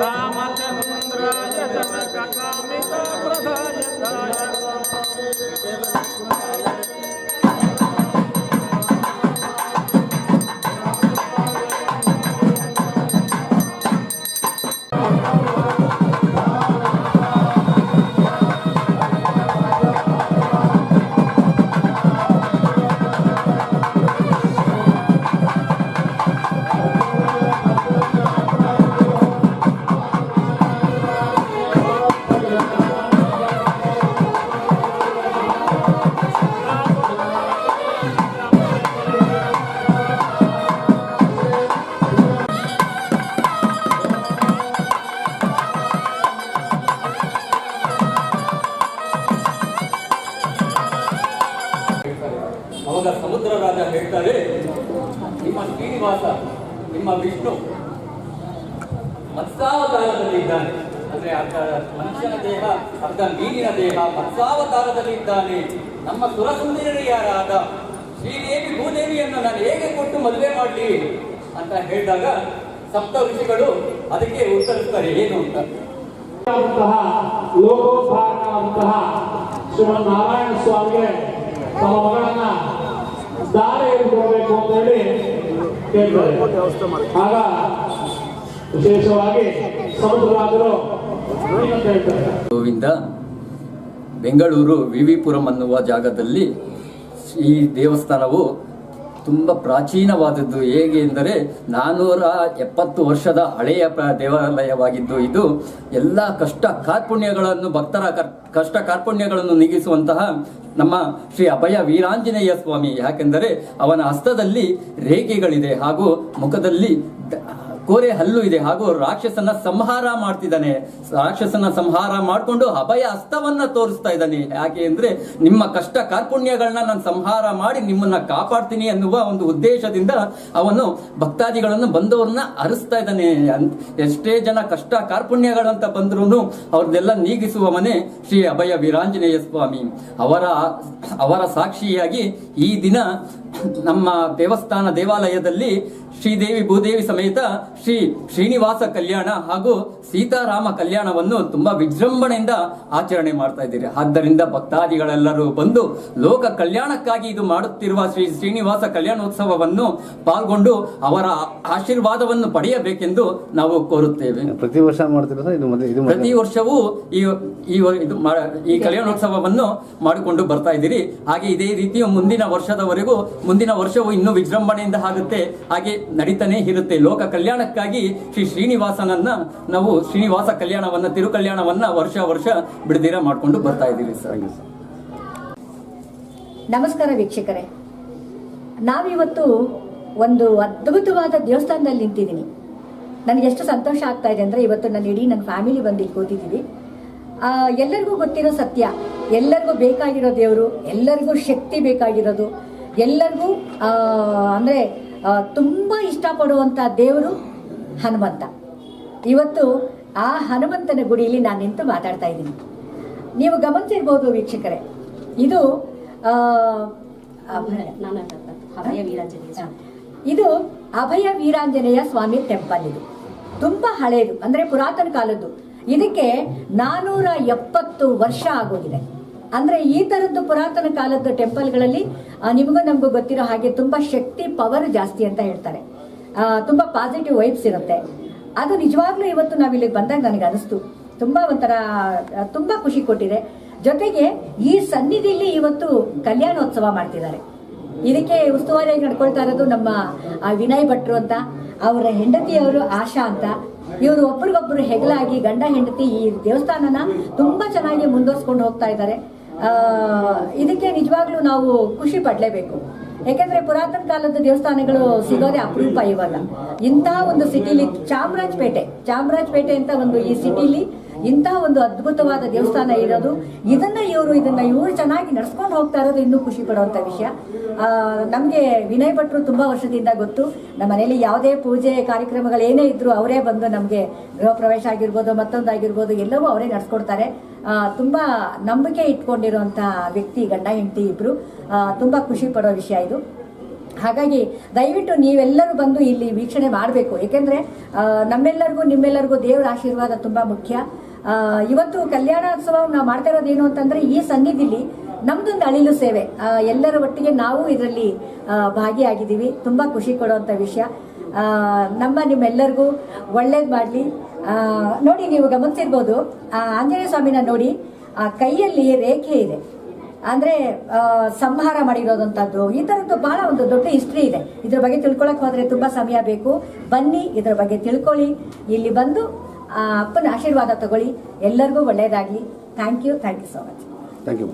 रामचंद्राय जनककामितप्रदायकाय ಅವಾಗ ಸಮುದ್ರ ರಾಜ ಹೇಳ್ತಾರೆ, ನಿಮ್ಮ ಶ್ರೀನಿವಾಸ, ನಿಮ್ಮ ವಿಷ್ಣು ಮತ್ಸ್ಯಾವತಾರದಲ್ಲಿ ಇದ್ದಾನೆ. ಅಂದ್ರೆ ಅರ್ಧ ಮನುಷ್ಯನ ದೇಹ, ಅರ್ಧ ಮೀನಿನ ದೇಹ, ಮತ್ಸ್ಯಾವತಾರದಲ್ಲಿ ಇದ್ದಾನೆ. ನಮ್ಮ ಸುರಸುಂದರಿಯರಾದ ಶ್ರೀದೇವಿ ಭೂದೇವಿಯನ್ನು ನಾನು ಹೇಗೆ ಕೊಟ್ಟು ಮದುವೆ ಮಾಡಲಿ ಅಂತ ಹೇಳಿದಾಗ ಸಪ್ತ ಋಷಿಗಳು ಅದಕ್ಕೆ ಉತ್ತರಿಸ್ತಾರೆ, ಏನು ಅಂತ. ಲೋಕೋದ್ಧಾರಕವಾದಂತಹ ಶ್ರೀಮನ್ನಾರಾಯಣ ಸ್ವಾಮಿಗೆ ತಮ್ಮ ಮಗಳನ್ನ ದಾರಿ ಕೊಡಬೇಕು ಅಂತ ಹೇಳಿ ಕೇಳ್ತಾರೆ. ಆಗ ವಿಶೇಷವಾಗಿ ಸಮುದ್ರರಾಜರು ಹೇಳ್ತಾರೆ. ಗೋವಿಂದ ಬೆಂಗಳೂರು ವಿವಿಪುರಂ ಅನ್ನುವ ಜಾಗದಲ್ಲಿ ಈ ದೇವಸ್ಥಾನವು ತುಂಬ ಪ್ರಾಚೀನವಾದದ್ದು. ಹೇಗೆ ಎಂದರೆ 470 ವರ್ಷದ ಹಳೆಯ ದೇವಾಲಯವಾಗಿದ್ದು, ಇದು ಎಲ್ಲ ಕಷ್ಟ ಕಾರ್ಪಣ್ಯಗಳನ್ನು, ಭಕ್ತರ ಕಷ್ಟ ಕಾರ್ಪಣ್ಯಗಳನ್ನು ನೀಗಿಸುವಂತಹ ನಮ್ಮ ಶ್ರೀ ಅಭಯ ವೀರಾಂಜನೇಯ ಸ್ವಾಮಿ. ಯಾಕೆಂದರೆ ಅವನ ಹಸ್ತದಲ್ಲಿ ರೇಖೆಗಳಿದೆ ಹಾಗೂ ಮುಖದಲ್ಲಿ ಕೋರೆ ಹಲ್ಲು ಇದೆ ಹಾಗೂ ರಾಕ್ಷಸನ ಸಂಹಾರ ಮಾಡ್ತಿದ್ದಾನೆ. ರಾಕ್ಷಸನ ಸಂಹಾರ ಮಾಡಿಕೊಂಡು ಅಭಯ ಹಸ್ತವನ್ನ ತೋರಿಸ್ತಾ ಇದ್ದಾನೆ. ಯಾಕೆ ಅಂದ್ರೆ ನಿಮ್ಮ ಕಷ್ಟ ಕಾರ್ಪುಣ್ಯಗಳನ್ನ ನಾನು ಸಂಹಾರ ಮಾಡಿ ನಿಮ್ಮನ್ನ ಕಾಪಾಡ್ತೀನಿ ಅನ್ನುವ ಒಂದು ಉದ್ದೇಶದಿಂದ ಅವನು ಭಕ್ತಾದಿಗಳನ್ನು ಬಂದವರನ್ನ ಅರಿಸ್ತಾ ಇದ್ದಾನೆ. ಎಷ್ಟೇ ಜನ ಕಷ್ಟ ಕಾರ್ಪುಣ್ಯಗಳಂತ ಬಂದ್ರು ಅವ್ರನ್ನೆಲ್ಲ ನೀಗಿಸುವವನೇ ಶ್ರೀ ಅಭಯ ವೀರಾಂಜನೇಯ ಸ್ವಾಮಿ. ಅವರ ಸಾಕ್ಷಿಯಾಗಿ ಈ ದಿನ ನಮ್ಮ ದೇವಾಲಯದಲ್ಲಿ ಶ್ರೀದೇವಿ ಭೂದೇವಿ ಸಮೇತ ಶ್ರೀ ಶ್ರೀನಿವಾಸ ಕಲ್ಯಾಣ ಹಾಗೂ ಸೀತಾರಾಮ ಕಲ್ಯಾಣವನ್ನು ತುಂಬಾ ವಿಜೃಂಭಣೆಯಿಂದ ಆಚರಣೆ ಮಾಡ್ತಾ ಇದ್ದೀರಿ. ಆದ್ದರಿಂದ ಭಕ್ತಾದಿಗಳೆಲ್ಲರೂ ಬಂದು ಲೋಕ ಕಲ್ಯಾಣಕ್ಕಾಗಿ ಇದು ಮಾಡುತ್ತಿರುವ ಶ್ರೀ ಶ್ರೀನಿವಾಸ ಕಲ್ಯಾಣೋತ್ಸವವನ್ನು ಪಾಲ್ಗೊಂಡು ಅವರ ಆಶೀರ್ವಾದವನ್ನು ಪಡೆಯಬೇಕೆಂದು ನಾವು ಕೋರುತ್ತೇವೆ. ಪ್ರತಿ ವರ್ಷ ಮಾಡ್ತೀರಾ? ಪ್ರತಿ ವರ್ಷವೂ ಈ ಕಲ್ಯಾಣೋತ್ಸವವನ್ನು ಮಾಡಿಕೊಂಡು ಬರ್ತಾ ಇದ್ದೀರಿ. ಹಾಗೆ ಇದೇ ರೀತಿಯ ಮುಂದಿನ ವರ್ಷವೂ ಇನ್ನೂ ವಿಜೃಂಭಣೆಯಿಂದ ಆಗುತ್ತೆ, ಹಾಗೆ ನಡೀತಾನೆ ಇರುತ್ತೆ. ಲೋಕ ಕಲ್ಯಾಣಕ್ಕಾಗಿ ಶ್ರೀ ಶ್ರೀನಿವಾಸನನ್ನ ನಾವು ಶ್ರೀನಿವಾಸ ಕಲ್ಯಾಣವನ್ನ, ತಿರುಕಲ್ಯಾಣವನ್ನ ವರ್ಷ ಬಿಡದಿರ ಮಾಡ್ಕೊಂಡು ಬರ್ತಾ ಇದ್ದೀವಿ ಸರ್. ನಮಸ್ಕಾರ ವೀಕ್ಷಕರೇ, ನಾವಿವತ್ತು ಒಂದು ಅದ್ಭುತವಾದ ದೇವಸ್ಥಾನದಲ್ಲಿ ನಿಂತಿದ್ದೀನಿ. ನನಗೆ ಎಷ್ಟು ಸಂತೋಷ ಆಗ್ತಾ ಇದೆ ಅಂದರೆ, ಇವತ್ತು ನನ್ನ ಫ್ಯಾಮಿಲಿ ಬಂದು ಇಲ್ಲಿ ಕೂತಿದ್ದೀವಿ. ಎಲ್ಲರಿಗೂ ಗೊತ್ತಿರೋ ಸತ್ಯ, ಎಲ್ಲರಿಗೂ ಬೇಕಾಗಿರೋ ದೇವರು, ಎಲ್ಲರಿಗೂ ಶಕ್ತಿ ಬೇಕಾಗಿರೋದು, ಎಲ್ಲರಿಗೂ ಅಂದರೆ ತುಂಬ ಇಷ್ಟಪಡುವಂಥ ದೇವರು ಹನುಮಂತ. ಇವತ್ತು ಆ ಹನುಮಂತನ ಗುಡಿಯಲ್ಲಿ ನಾನು ನಿಂತು ಮಾತಾಡ್ತಾ ಇದ್ದೀನಿ. ನೀವು ಗಮನಿಸಿರ್ಬೋದು ವೀಕ್ಷಕರೇ, ಇದು ಅಭಯ ವೀರಾಂಜನೇಯ ಸ್ವಾಮಿ ಟೆಂಪಲ್. ಇದು ತುಂಬ ಹಳೆಯದು, ಅಂದರೆ ಪುರಾತನ ಕಾಲದ್ದು. ಇದಕ್ಕೆ 470 ವರ್ಷ ಆಗೋಗಿದೆ. ಅಂದರೆ ಈ ಥರದ್ದು ಪುರಾತನ ಕಾಲದ ಟೆಂಪಲ್ಗಳಲ್ಲಿ ನಿಮಗೂ ನಮಗೂ ಗೊತ್ತಿರೋ ಹಾಗೆ ತುಂಬ ಶಕ್ತಿ, ಪವರ್ ಜಾಸ್ತಿ ಅಂತ ಹೇಳ್ತಾರೆ. ತುಂಬ ಪಾಸಿಟಿವ್ ವೈಬ್ಸ್ ಇರುತ್ತೆ. ಅದು ನಿಜವಾಗ್ಲೂ ಇವತ್ತು ನಾವಿಲ್ಲಿಗೆ ಬಂದಾಗ ನನಗೆ ಅನಿಸ್ತು, ತುಂಬ ಖುಷಿ ಕೊಟ್ಟಿದೆ. ಜೊತೆಗೆ ಈ ಸನ್ನಿಧಿಯಲ್ಲಿ ಇವತ್ತು ಕಲ್ಯಾಣೋತ್ಸವ ಮಾಡ್ತಿದ್ದಾರೆ. ಇದಕ್ಕೆ ಉಸ್ತುವಾರಿಯಾಗಿ ನಡ್ಕೊಳ್ತಾ ಇರೋದು ನಮ್ಮ ವಿನಯ್ ಭಟ್ರು ಅಂತ, ಅವರ ಹೆಂಡತಿಯವರು ಆಶಾ ಅಂತ. ಇವರು ಒಬ್ರಿಗೊಬ್ರು ಹೆಗಲಾಗಿ ಗಂಡ ಹೆಂಡತಿ ಈ ದೇವಸ್ಥಾನನ ತುಂಬಾ ಚೆನ್ನಾಗಿ ಮುಂದುವರ್ಸ್ಕೊಂಡು ಹೋಗ್ತಾ ಇದ್ದಾರೆ. ಇದಕ್ಕೆ ನಿಜವಾಗ್ಲೂ ನಾವು ಖುಷಿ ಪಡ್ಲೇಬೇಕು. ಯಾಕೆಂದ್ರೆ ಪುರಾತನ ಕಾಲದ ದೇವಸ್ಥಾನಗಳು ಸಿಗೋದೇ ಅಪರೂಪ ಇವಾಗ. ಇಂತಹ ಒಂದು ಸಿಟಿಲಿ ಚಾಮರಾಜಪೇಟೆ ಅಂತ ಒಂದು ಈ ಸಿಟಿಲಿ ಇಂತಹ ಒಂದು ಅದ್ಭುತವಾದ ದೇವಸ್ಥಾನ ಇರೋದು, ಇದನ್ನ ಇವರು ಚೆನ್ನಾಗಿ ನಡ್ಸ್ಕೊಂಡು ಹೋಗ್ತಾ ಇರೋದು ಇನ್ನೂ ಖುಷಿ ಪಡುವಂತ ವಿಷಯ. ನಮಗೆ ವಿನಯ್ ಭಟ್ರು ತುಂಬಾ ವರ್ಷದಿಂದ ಗೊತ್ತು. ನಮ್ಮ ಮನೆಯಲ್ಲಿ ಯಾವುದೇ ಪೂಜೆ ಕಾರ್ಯಕ್ರಮಗಳು ಏನೇ ಇದ್ರು ಅವರೇ ಬಂದು ನಮಗೆ ಗೃಹ ಪ್ರವೇಶ ಆಗಿರ್ಬೋದು, ಮತ್ತೊಂದಾಗಿರ್ಬೋದು, ಎಲ್ಲವೂ ಅವರೇ ನಡ್ಸ್ಕೊಡ್ತಾರೆ. ತುಂಬಾ ನಂಬಿಕೆ ಇಟ್ಕೊಂಡಿರುವಂತ ವ್ಯಕ್ತಿ, ಗಂಡ ಹೆಂಡತಿ ಇಬ್ರು. ತುಂಬಾ ಖುಷಿ ಪಡೋ ವಿಷಯ ಇದು. ಹಾಗಾಗಿ ದಯವಿಟ್ಟು ನೀವೆಲ್ಲರೂ ಬಂದು ಇಲ್ಲಿ ವೀಕ್ಷಣೆ ಮಾಡಬೇಕು. ಏಕೆಂದರೆ ನಮ್ಮೆಲ್ಲರಿಗೂ ನಿಮ್ಮೆಲ್ಲರಿಗೂ ದೇವರ ಆಶೀರ್ವಾದ ತುಂಬ ಮುಖ್ಯ. ಇವತ್ತು ಕಲ್ಯಾಣೋತ್ಸವ ನಾವು ಮಾಡ್ತಾ ಇರೋದೇನು ಅಂತಂದರೆ, ಈ ಸನ್ನಿಧಿಲಿ ನಮ್ದೊಂದು ಅಳಿಲು ಸೇವೆ, ಎಲ್ಲರ ಒಟ್ಟಿಗೆ ನಾವು ಇದರಲ್ಲಿ ಭಾಗಿಯಾಗಿದ್ದೀವಿ. ತುಂಬ ಖುಷಿ ಕೊಡುವಂಥ ವಿಷಯ. ನಿಮ್ಮೆಲ್ಲರಿಗೂ ಒಳ್ಳೇದು ಮಾಡಲಿ. ನೋಡಿ, ನೀವು ಗಮನಿಸಿರ್ಬೋದು, ಆಂಜನೇಯ ಸ್ವಾಮಿನ ನೋಡಿ, ಕೈಯಲ್ಲಿ ರೇಖೆ ಇದೆ, ಅಂದರೆ ಸಂಹಾರ ಮಾಡಿರೋದಂಥದ್ದು. ಈ ಥರದ್ದು ಭಾಳ ಒಂದು ದೊಡ್ಡ ಹಿಸ್ಟ್ರಿ ಇದೆ. ಇದ್ರ ಬಗ್ಗೆ ತಿಳ್ಕೊಳಕ್ಕೆ ಹೋದರೆ ತುಂಬ ಸಮಯ ಬೇಕು. ಬನ್ನಿ, ಇದ್ರ ಬಗ್ಗೆ ತಿಳ್ಕೊಳ್ಳಿ. ಇಲ್ಲಿ ಬಂದು ಅಪ್ಪನ ಆಶೀರ್ವಾದ ತಗೊಳ್ಳಿ. ಎಲ್ಲರಿಗೂ ಒಳ್ಳೆಯದಾಗಲಿ. Thank you so much. Thank you.